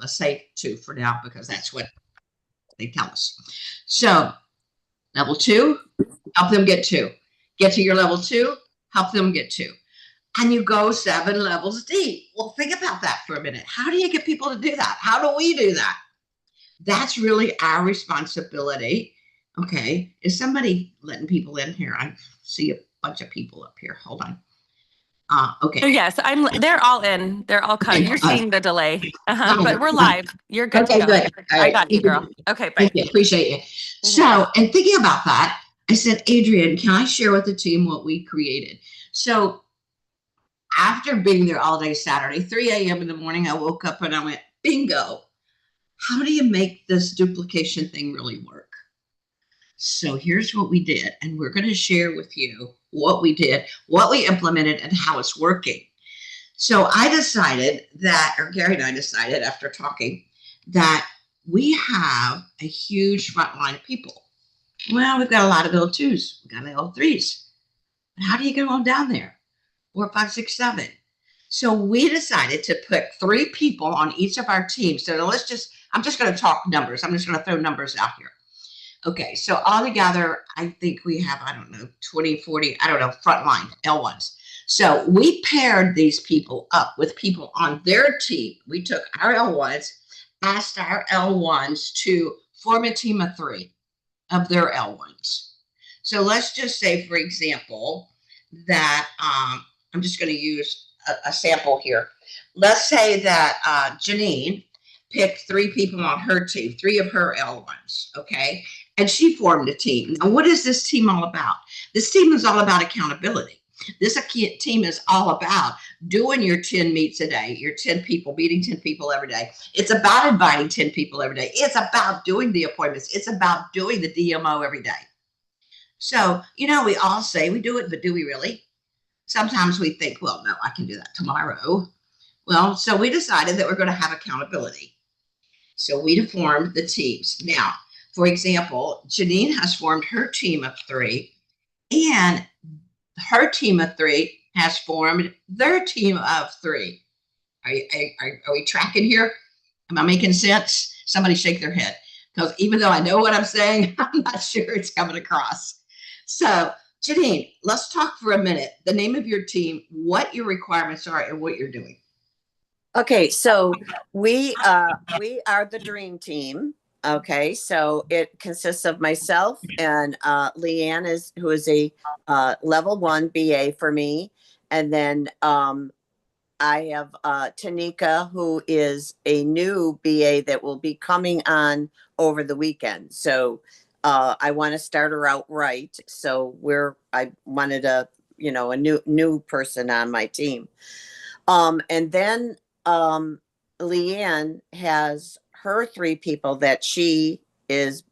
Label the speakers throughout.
Speaker 1: Let's say 2 for now, because that's what they tell us. So level 2, help them get 2. Get to your level 2, help them get 2. And you go 7 levels deep. Well, think about that for a minute. How do you get people to do that? How do we do that? That's really our responsibility. Okay. Is somebody letting people in here? I see a bunch of people up here. Hold on. Okay.
Speaker 2: Yes, they're all in. They're all cut. You're seeing the delay, but we're live. You're good
Speaker 1: okay,
Speaker 2: to go.
Speaker 1: Good.
Speaker 2: I got you, girl. Okay, bye.
Speaker 1: Appreciate you. So, and thinking about that, I said, Adrian, can I share with the team what we created? So after being there all day Saturday, 3 a.m. in the morning, I woke up and I went, bingo. How do you make this duplication thing really work? So here's what we did, and we're going to share with you what we did, what we implemented, and how it's working. So I decided that, or Gary and I decided after talking, that we have a huge front line of people. Well, we've got a lot of L2s, we've got L3s. But how do you get on down there? 4, 5, 6, 7. So we decided to put 3 people on each of our teams. So I'm just going to talk numbers. I'm just going to throw numbers out here. Okay, so altogether, I think we have, 20, 40, frontline L1s. So we paired these people up with people on their team. We took our L1s, asked our L1s to form a team of 3 of their L1s. So let's just say, for example, that I'm just going to use a sample here. Let's say that Janine picked 3 people on her team, 3 of her L1s, okay? And she formed a team. Now, what is this team all about? This team is all about accountability. This team is all about doing your 10 meets a day, your 10 people, meeting 10 people every day. It's about inviting 10 people every day. It's about doing the appointments. It's about doing the DMO every day. So, we all say we do it, but do we really? Sometimes we think, well, no, I can do that tomorrow. Well, so we decided that we're going to have accountability. So we formed the teams. Now, for example, Janine has formed her team of 3, and her team of 3 has formed their team of 3. Are we tracking here? Am I making sense? Somebody shake their head, because even though I know what I'm saying, I'm not sure it's coming across. So, Janine, let's talk for a minute. The name of your team, what your requirements are, and what you're doing.
Speaker 3: Okay, so we are the dream team. Okay, so it consists of myself and Leanne who is a level 1 BA for me, and then I have Tanika, who is a new BA that will be coming on over the weekend. So I want to start her out right. So I wanted a new person on my team, and then Leanne has her 3 people that she is,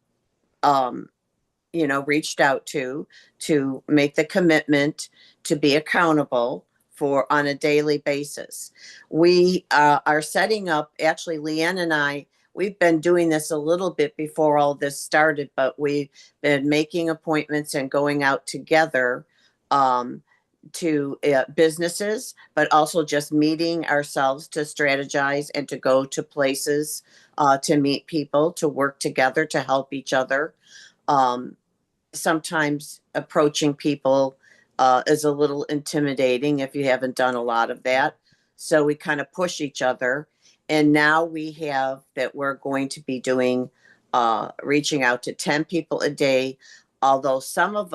Speaker 3: reached out to make the commitment to be accountable for on a daily basis. We are setting up, actually, Leanne and I, we've been doing this a little bit before all this started, but we've been making appointments and going out together to businesses, but also just meeting ourselves to strategize and to go to places to meet people, to work together, to help each other. Sometimes approaching people is a little intimidating if you haven't done a lot of that. So we kind of push each other. And now we have that we're going to be doing, reaching out to 10 people a day, although some of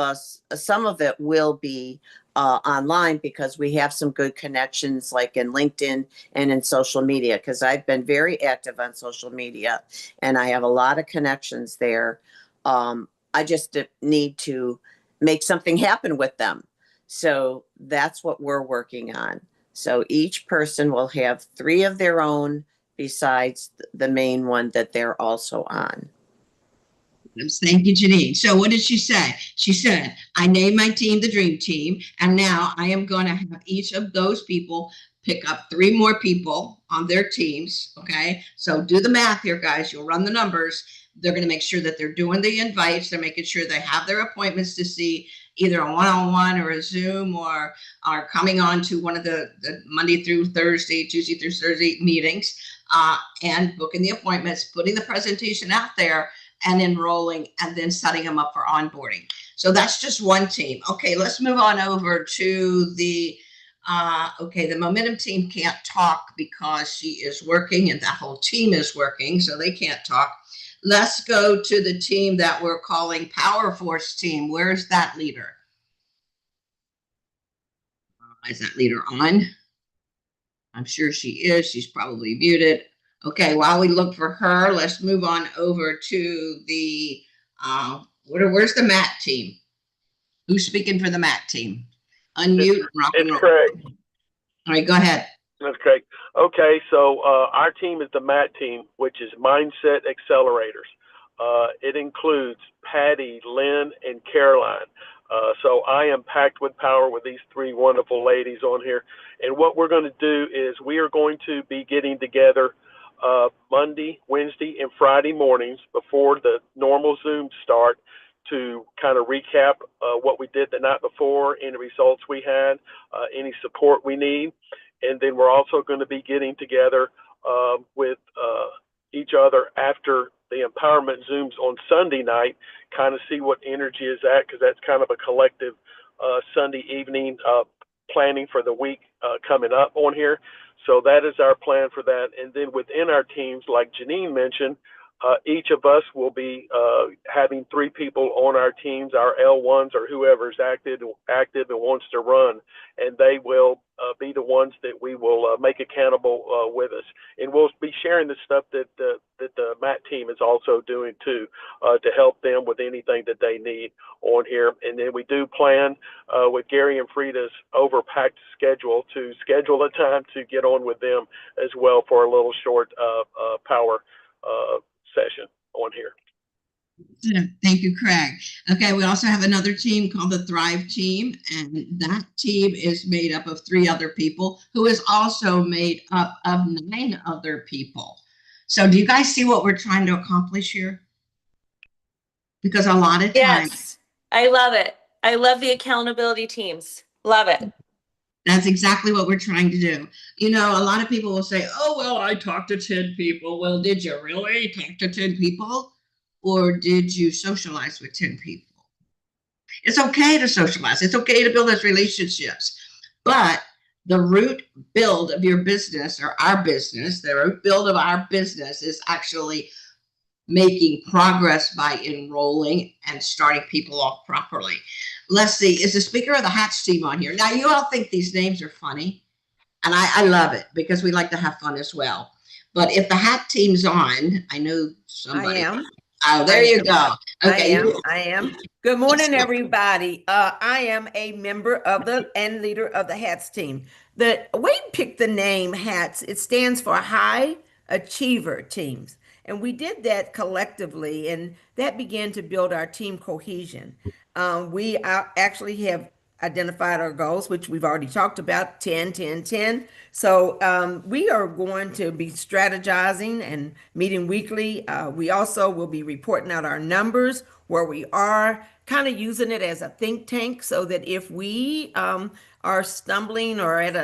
Speaker 3: it will be online, because we have some good connections like in LinkedIn and in social media, because I've been very active on social media and I have a lot of connections there. I just need to make something happen with them. So that's what we're working on. So each person will have 3 of their own besides the main one that they're also on.
Speaker 1: Thank you, Janine. So what did she say? She said, I named my team the Dream Team, and now I am going to have each of those people pick up 3 more people on their teams, okay? So do the math here, guys. You'll run the numbers. They're going to make sure that they're doing the invites. They're making sure they have their appointments to see either a one-on-one or a Zoom, or are coming on to one of the Monday through Thursday, Tuesday through Thursday meetings. and booking the appointments, putting the presentation out there, and enrolling, and then setting them up for onboarding. So that's just one team. Okay, let's move on over to the okay, the momentum team can't talk because she is working, and that whole team is working, so they can't talk. Let's go to the team that we're calling Power Force team. Where's that leader? Is that leader on? I'm sure she is. She's probably muted. Okay, while we look for her, let's move on over to the where's the MAT team? Who's speaking for the MAT team? Unmute.
Speaker 4: It's Craig.
Speaker 1: All right, go ahead.
Speaker 4: That's Craig. Okay, so our team is the MAT team, which is Mindset Accelerators. It includes Patty, Lynn, and Caroline. So I am packed with power with these three wonderful ladies on here. And what we're going to do is we are going to be getting together Monday, Wednesday, and Friday mornings before the normal Zoom start to kind of recap what we did the night before, any results we had, any support we need. And then we're also going to be getting together with each other after the empowerment Zooms on Sunday night, kind of see what energy is at, because that's kind of a collective Sunday evening planning for the week coming up on here. So that is our plan for that. And then within our teams, like Janine mentioned, each of us will be having three people on our teams, our L1s or whoever's active and wants to run, and they will be the ones that we will make accountable with us. And we'll be sharing the stuff that the MAT team is also doing too, to help them with anything that they need on here. And then we do plan with Gary and Freda's overpacked schedule to schedule a time to get on with them as well for a little short power session on here.
Speaker 1: Thank you, Craig. Okay, we also have another team called the Thrive team, and that team is made up of 3 other people, who is also made up of 9 other people. So do you guys see what we're trying to accomplish here? Because a lot of times—
Speaker 2: Yes, I love it. I love the accountability teams. Love it.
Speaker 1: That's exactly what we're trying to do. You know, a lot of people will say, oh, well, I talked to 10 people. Well, did you really talk to 10 people? Or did you socialize with 10 people? It's okay to socialize. It's okay to build those relationships. But the root build of your business, or our business, the root build of our business is actually making progress by enrolling and starting people off properly. Let's see, is the speaker of the Hats team on here? Now, you all think these names are funny, and I love it because we like to have fun as well. But if the Hat team's on, I know somebody—
Speaker 5: I am.
Speaker 1: Oh, there you go. Okay.
Speaker 5: I am. Good morning, everybody. I am a member of and leader of the HATS team. We picked the name HATS. It stands for High Achiever Teams. And we did that collectively, and that began to build our team cohesion. We actually have identified our goals, which we've already talked about, 10, 10, 10. So we are going to be strategizing and meeting weekly. We also will be reporting out our numbers, where we are, kind of using it as a think tank, so that if we are stumbling or at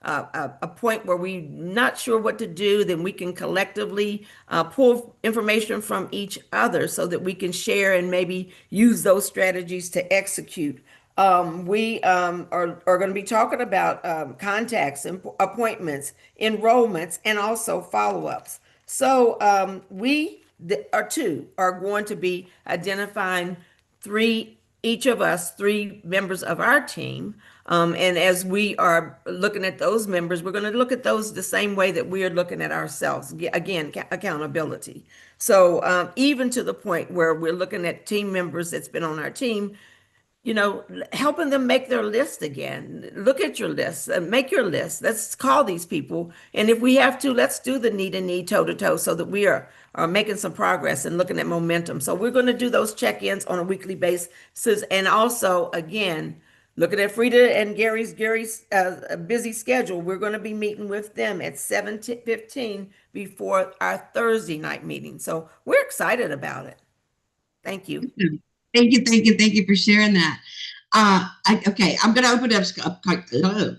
Speaker 5: a point where we're not sure what to do, then we can collectively pull information from each other so that we can share and maybe use those strategies to execute. We are going to be talking about contacts and appointments, enrollments, and also follow-ups. So we are going to be identifying each of us, 3 members of our team. And as we are looking at those members, we're going to look at those the same way that we are looking at ourselves. Again, accountability. So even to the point where we're looking at team members that's been on our team, you know, helping them make their list again. Look at your list, make your list. Let's call these people. And if we have to, let's do the knee to knee, toe to toe, so that we are making some progress and looking at momentum. So we're going to do those check-ins on a weekly basis. And also, again, looking at Freda and Gary's busy schedule, we're going to be meeting with them at 7:15 before our Thursday night meeting. So we're excited about it. Thank you.
Speaker 1: Thank you for sharing that. Okay, I'm going to open up.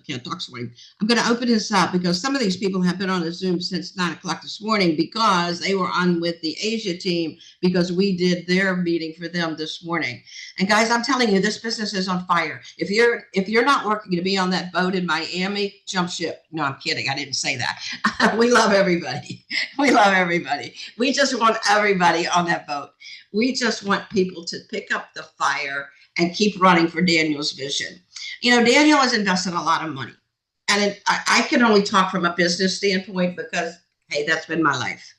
Speaker 1: Can't talk swing. I'm going to open this up because some of these people have been on the Zoom since 9 o'clock this morning because they were on with the Asia team because we did their meeting for them this morning. And guys, I'm telling you, this business is on fire. If you're not working to be on that boat in Miami, jump ship. No, I'm kidding. I didn't say that. We love everybody. We love everybody. We just want everybody on that boat. We just want people to pick up the fire and keep running for Daniel's vision. You know, Daniel has invested a lot of money. And I can only talk from a business standpoint because, hey, that's been my life.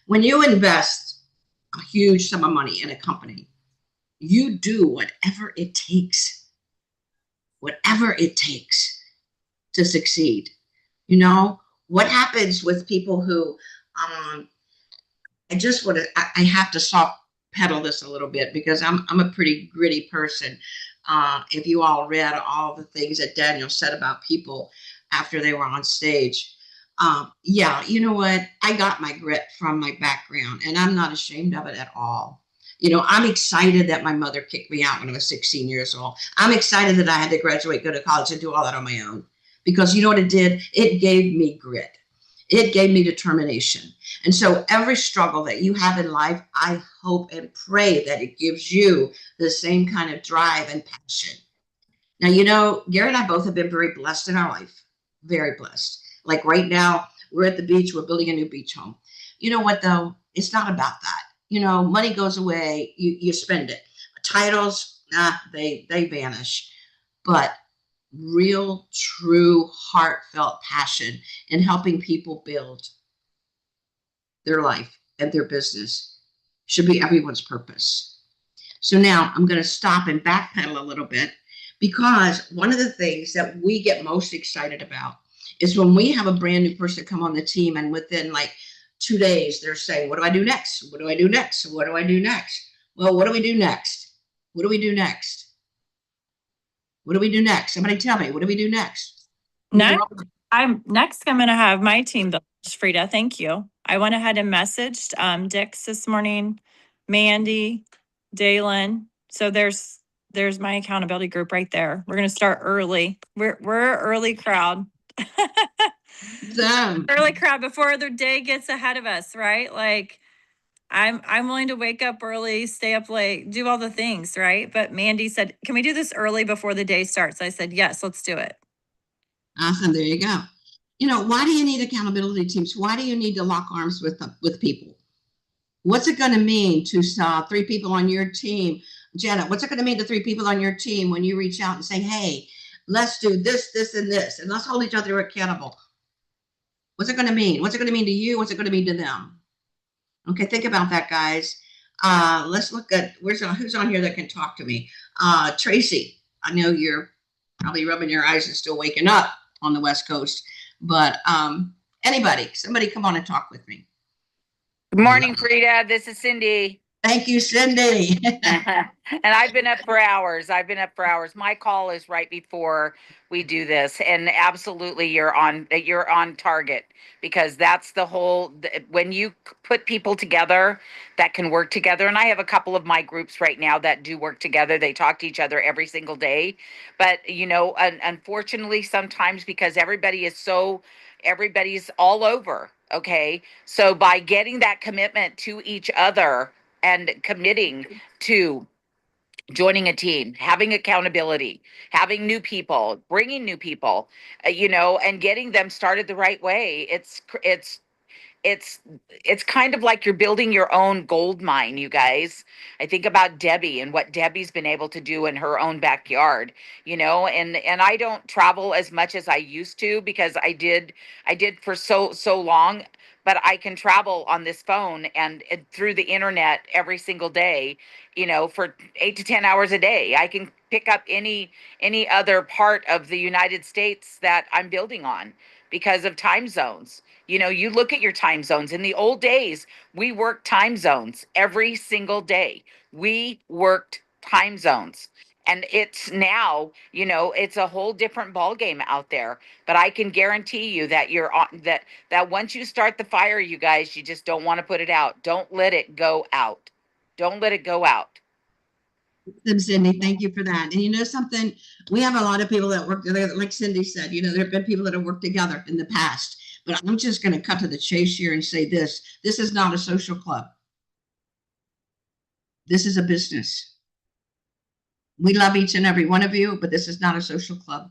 Speaker 1: When you invest a huge sum of money in a company, you do whatever it takes to succeed. You know, what happens with people who, I have to soft pedal this a little bit because I'm a pretty gritty person. If you all read all the things that Daniel said about people after they were on stage, yeah, you know what? I got my grit from my background, and I'm not ashamed of it at all. You know, I'm excited that my mother kicked me out when I was 16 years old. I'm excited that I had to graduate, go to college, and do all that on my own. Because you know what it did? It gave me grit. It gave me determination. And so every struggle that you have in life, I hope and pray that it gives you the same kind of drive and passion. Now, you know, Gary and I both have been very blessed in our life, very blessed. Like right now, we're at the beach, we're building a new beach home. You know what, though? It's not about that. You know, money goes away, you spend it. Titles, they vanish. But real, true, heartfelt passion in helping people build their life and their business should be everyone's purpose. So now I'm going to stop and backpedal a little bit because one of the things that we get most excited about is when we have a brand new person come on the team and within like 2 days, they're saying, what do I do next? What do I do next? What do I do next? Well, what do we do next? What do we do next? What do we do next? Somebody tell me, what do we do next?
Speaker 2: Next, I'm going to have my team build, Freda. Thank you. I went ahead and messaged Dix this morning, Mandy, Dalen. So there's my accountability group right there. We're going to start early. We're an early crowd. Early crowd before the day gets ahead of us, right? Like I'm willing to wake up early, stay up late, do all the things, right? But Mandy said, "Can we do this early before the day starts?" I said, "Yes, let's do it."
Speaker 1: Awesome. There you go. You know, why do you need accountability teams? Why do you need to lock arms with people? What's it going to mean to 3 people on your team? Jenna, what's it going to mean to 3 people on your team when you reach out and say, hey, let's do this, this, and this, and let's hold each other accountable? What's it going to mean? What's it going to mean to you? What's it going to mean to them? Okay, think about that, guys. Let's look at who's on here that can talk to me. Tracy, I know you're probably rubbing your eyes and still waking up on the West Coast, but somebody come on and talk with me.
Speaker 6: Good morning, Freda. This is Cindy.
Speaker 1: Thank you, Cindy.
Speaker 6: And I've been up for hours. My call is right before we do this, and absolutely you're on target, because that's the whole, when you put people together that can work together. And I have a couple of my groups right now that do work together. They talk to each other every single day. But, you know, unfortunately, sometimes because everybody's all over. Okay. So by getting that commitment to each other and committing to joining a team, having accountability, having new people, bringing new people, and getting them started the right way. It's kind of like you're building your own gold mine, you guys. I think about Debbie and what Debbie's been able to do in her own backyard, and I don't travel as much as I used to, because I did for so long, but I can travel on this phone and through the internet every single day, for 8 to 10 hours a day. I can pick up any other part of the United States that I'm building on because of time zones. You look at your time zones. In the old days, we worked time zones every single day. We worked time zones. And it's now, it's a whole different ballgame out there. But I can guarantee you that that once you start the fire, you guys, you just don't want to put it out. Don't let it go out. Don't let it go out.
Speaker 1: Cindy, thank you for that. And you know something? We have a lot of people that work together, like Cindy said, you know, there have been people that have worked together in the past. But I'm just going to cut to the chase here and say this is not a social club. This is a business. We love each and every one of you, but this is not a social club.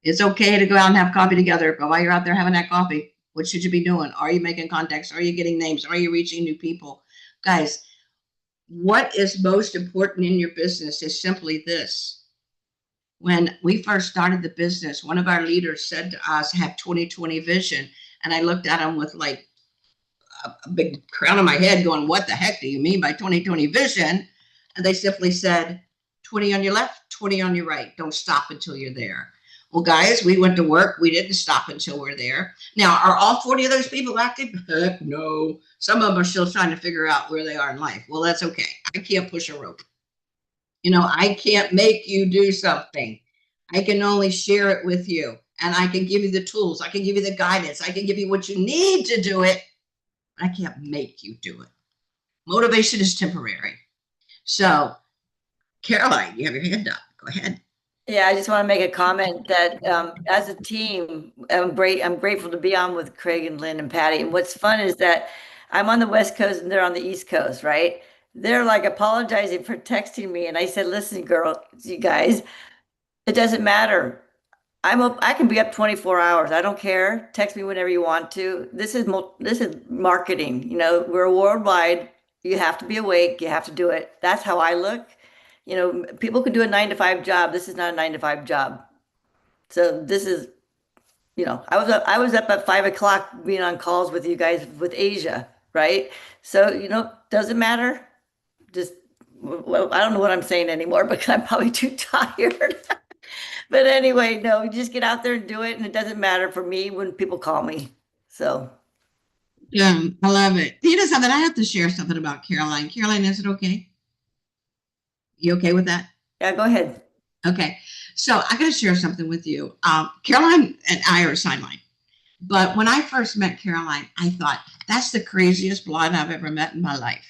Speaker 1: It's okay to go out and have coffee together, but while you're out there having that coffee, what should you be doing? Are you making contacts? Are you getting names? Are you reaching new people? Guys, what is most important in your business is simply this. When we first started the business, one of our leaders said to us, have 2020 vision. And I looked at him with like a big crown on my head going, what the heck do you mean by 2020 vision? And they simply said, 20 on your left, 20 on your right. Don't stop until you're there. Well, guys, we went to work. We didn't stop until we're there. Now, are all 40 of those people active? Heck no. Some of them are still trying to figure out where they are in life. Well, that's okay. I can't push a rope. You know, I can't make you do something. I can only share it with you. And I can give you the tools. I can give you the guidance. I can give you what you need to do it. I can't make you do it. Motivation is temporary. So, Caroline, you have your hand up. Go ahead.
Speaker 7: Yeah, I just want to make a comment that as a team, I'm grateful to be on with Craig and Lynn and Patty. And what's fun is that I'm on the West Coast and they're on the East Coast, right? They're like apologizing for texting me, and I said, "Listen, girl, you guys, it doesn't matter. I can be up 24 hours. I don't care. Text me whenever you want to. This is marketing. You know, we're worldwide. You have to be awake. You have to do it. That's how I look. You know, people can do a 9 to 5 job. This is not a 9 to 5 job. So this is, you know, I was up at 5 o'clock being on calls with you guys with Asia, right? So, you know, doesn't matter. Just, well, I don't know what I'm saying anymore because I'm probably too tired. But anyway, no, you just get out there and do it, and it doesn't matter for me when people call me. So
Speaker 1: Yeah, I love it. You know something? I have to share something about Caroline. Caroline, is it okay? You okay with that?
Speaker 7: yeah, go ahead.
Speaker 1: Okay. So I got to share something with you. Caroline and I are sideline. But when I first met Caroline, I thought, that's the craziest blonde I've ever met in my life.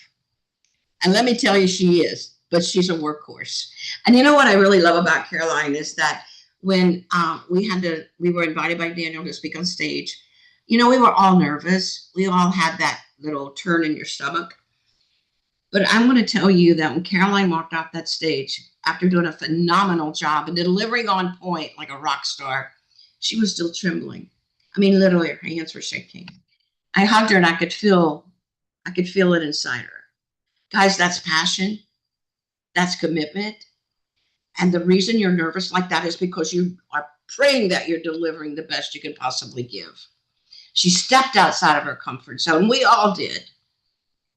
Speaker 1: And let me tell you, she is, but she's a workhorse. And you know what I really love about Caroline is that when we were invited by Daniel to speak on stage, you know, we were all nervous. We all had that little turn in your stomach. But I'm going to tell you that when Caroline walked off that stage, after doing a phenomenal job and delivering on point like a rock star, she was still trembling. I mean, literally, her hands were shaking. I hugged her and I could feel it inside her. Guys, that's passion. That's commitment. And the reason you're nervous like that is because you are praying that you're delivering the best you can possibly give. She stepped outside of her comfort zone. We all did.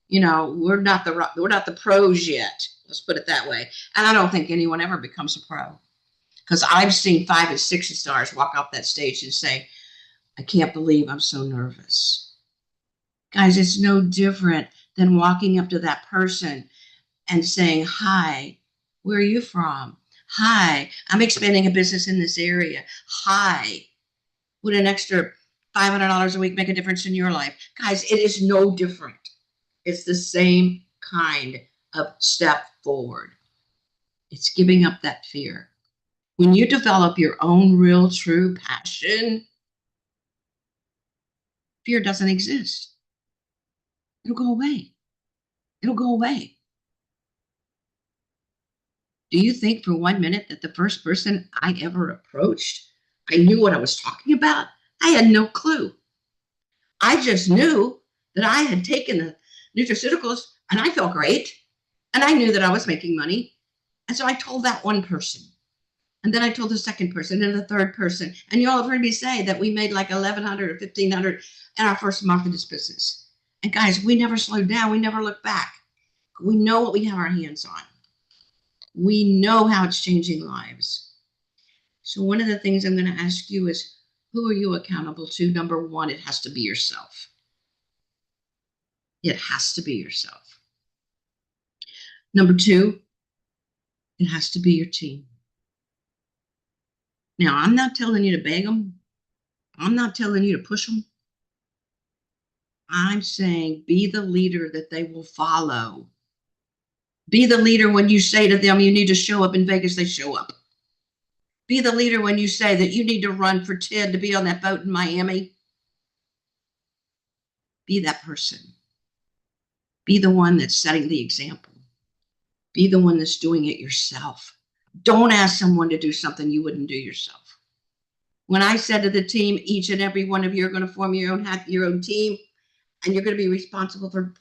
Speaker 1: You know, we're not the pros yet. Let's put it that way. And I don't think anyone ever becomes a pro, because I've seen 5 and 6 stars walk off that stage and say, I can't believe I'm so nervous. Guys, it's no different than walking up to that person and saying, hi, where are you from? Hi, I'm expanding a business in this area. Hi, would an extra $500 a week make a difference in your life? Guys, it is no different. It's the same kind of step forward. It's giving up that fear. When you develop your own real, true passion, fear doesn't exist. It'll go away. It'll go away. Do you think for 1 minute that the first person I ever approached, I knew what I was talking about? I had no clue. I just knew that I had taken the nutraceuticals and I felt great. And I knew that I was making money. And so I told that one person. And then I told the second person and the third person. And you all have heard me say that we made like 1,100 or 1,500 in our first month of this business. And guys, we never slowed down. We never looked back. We know what we have our hands on. We know how it's changing lives. So one of the things I'm going to ask you is, who are you accountable to? Number one, it has to be yourself. It has to be yourself. Number two, it has to be your team. Now, I'm not telling you to beg them. I'm not telling you to push them. I'm saying be the leader that they will follow. Be the leader when you say to them, you need to show up in Vegas, they show up. Be the leader when you say that you need to run for 10 to be on that boat in Miami. Be that person. Be the one that's setting the example. Be the one that's doing it yourself. Don't ask someone to do something you wouldn't do yourself. When I said to the team, each and every one of you are going to form your own team, and you're going to be responsible for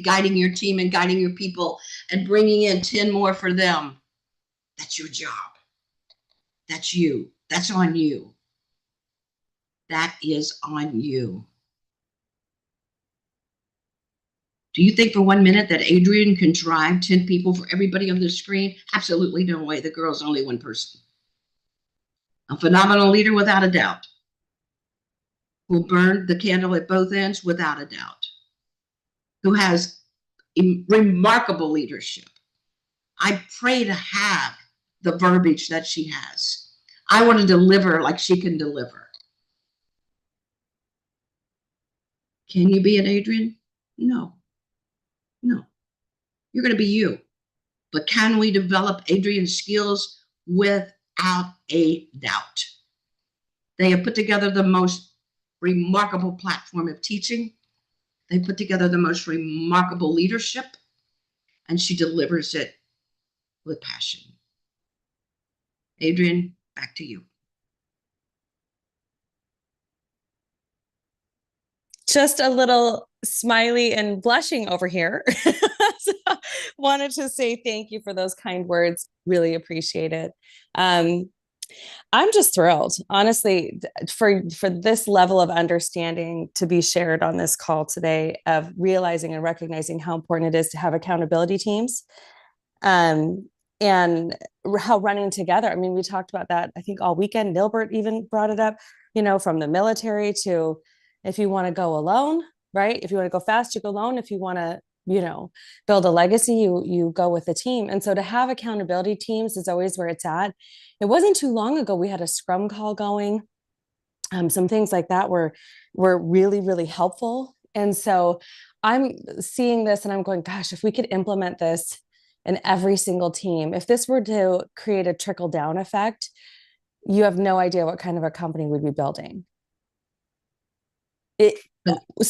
Speaker 1: guiding your team and guiding your people and bringing in 10 more for them. That's your job. That's you. That's on you. That is on you. Do you think for 1 minute that Adrian can drive 10 people for everybody on the screen? Absolutely no way. The girl's only one person. A phenomenal leader without a doubt. Who burned the candle at both ends without a doubt. Who has remarkable leadership. I pray to have the verbiage that she has. I want to deliver like she can deliver. Can you be an Adrian? No. No. You're going to be you. But can we develop Adrian's skills? Without a doubt. They have put together the most remarkable platform of teaching. They put together the most remarkable leadership, and she delivers it with passion. Adrian, back to you.
Speaker 8: Just a little smiley and blushing over here. So, wanted to say thank you for those kind words. Really appreciate it. I'm just thrilled, honestly, for this level of understanding to be shared on this call today, of realizing and recognizing how important it is to have accountability teams, and how running together. I mean, we talked about that, I think, all weekend. Nilbert even brought it up, from the military to, if you want to go alone, right? If you want to go fast, you go alone. If you want to, build a legacy, you go with a team. And so to have accountability teams is always where it's at. It wasn't too long ago, we had a scrum call going. Some things like that were really, really helpful. And so I'm seeing this and I'm going, gosh, if we could implement this in every single team, if this were to create a trickle down effect, you have no idea what kind of a company we'd be building.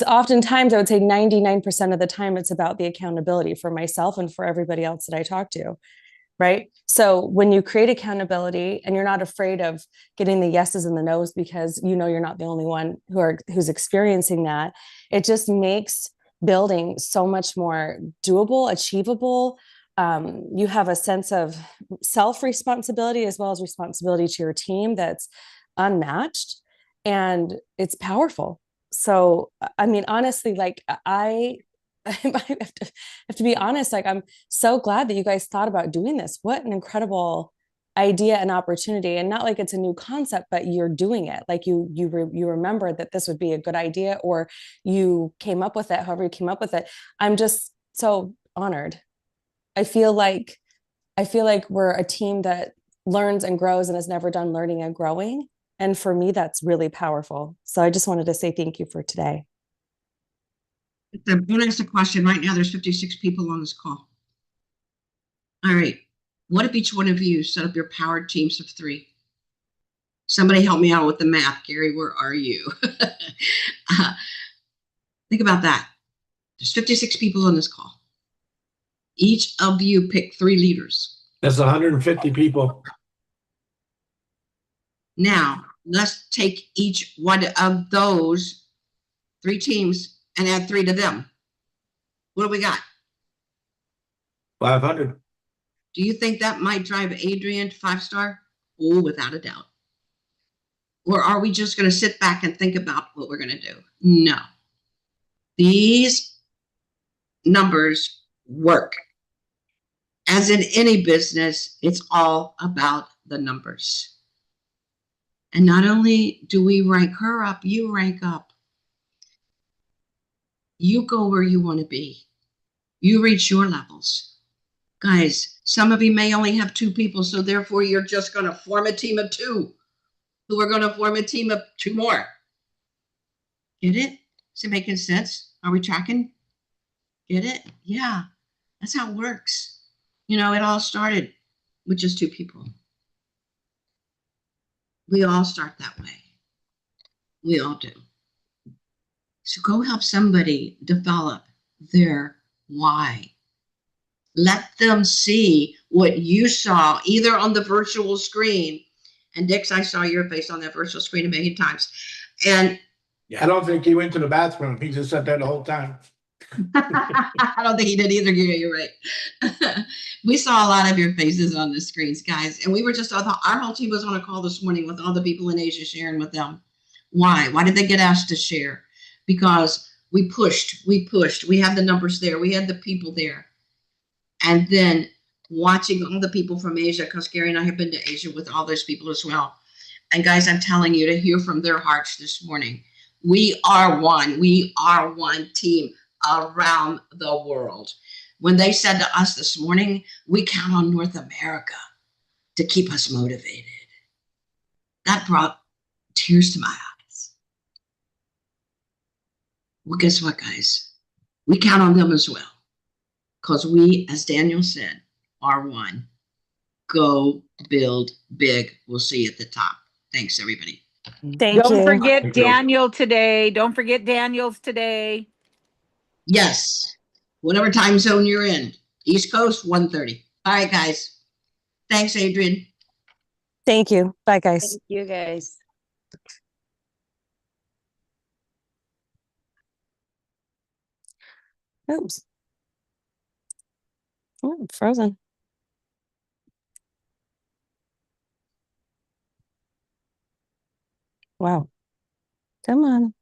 Speaker 8: Oftentimes, I would say 99% of the time, it's about the accountability for myself and for everybody else that I talk to, right? So when you create accountability and you're not afraid of getting the yeses and the nos because you're not the only one who's experiencing that, it just makes building so much more doable, achievable. You have a sense of self-responsibility as well as responsibility to your team that's unmatched, and it's powerful. So, I mean, honestly, like I have to be honest, like, I'm so glad that you guys thought about doing this. What an incredible idea and opportunity. And not like it's a new concept, but you're doing it. Like you remember that this would be a good idea, or you came up with it, however you came up with it. I'm just so honored. I feel like we're a team that learns and grows and has never done learning and growing. And for me, that's really powerful. So I just wanted to say thank you for today.
Speaker 1: I'm going to ask a question right now. There's 56 people on this call. All right. What if each one of you set up your powered teams of 3? Somebody help me out with the math. Gary, where are you? Think about that. There's 56 people on this call. Each of you pick 3 leaders.
Speaker 9: That's 150 people.
Speaker 1: Now, let's take each one of those 3 teams and add 3 to them. What do we got?
Speaker 9: 500.
Speaker 1: Do you think that might drive Adrian to 5-star? Oh, without a doubt. Or are we just going to sit back and think about what we're going to do? No. These numbers work. As in any business, it's all about the numbers. And not only do we rank her up, you rank up. You go where you want to be. You reach your levels. Guys, some of you may only have 2 people, so therefore you're just going to form a team of 2 who are going to form a team of 2 more. Get it? Is it making sense? Are we tracking? Get it? Yeah. That's how it works. It all started with just two people. We all start that way. We all do. So go help somebody develop their why. Let them see what you saw either on the virtual screen. And Dix, I saw your face on that virtual screen a million times. And
Speaker 9: I don't think he went to the bathroom. He just sat there the whole time.
Speaker 1: I don't think he did either, Gary. You're right. We saw a lot of your faces on the screens, guys. And we were just, our whole team was on a call this morning with all the people in Asia sharing with them. Why? Why did they get asked to share? Because we pushed. We had the numbers there. We had the people there. And then watching all the people from Asia, because Gary and I have been to Asia with all those people as well. And guys, I'm telling you, to hear from their hearts this morning. We are one. We are one team around the world. When they said to us this morning, we count on North America to keep us motivated. That brought tears to my eyes. Well, guess what, guys? We count on them as well. Because we, as Daniel said, are one. Go build big. We'll see you at the top. Thanks, everybody.
Speaker 8: Thank
Speaker 6: Don't
Speaker 8: you.
Speaker 6: forget
Speaker 9: Thank you.
Speaker 6: Daniel today. Don't forget Daniel's today.
Speaker 1: Yes. Whatever time zone you're in. East Coast, 1:30. All right, guys. Thanks, Adrian.
Speaker 8: Thank you. Bye, guys.
Speaker 7: Thank you guys.
Speaker 8: Oops. Oh, frozen. Wow. Come on.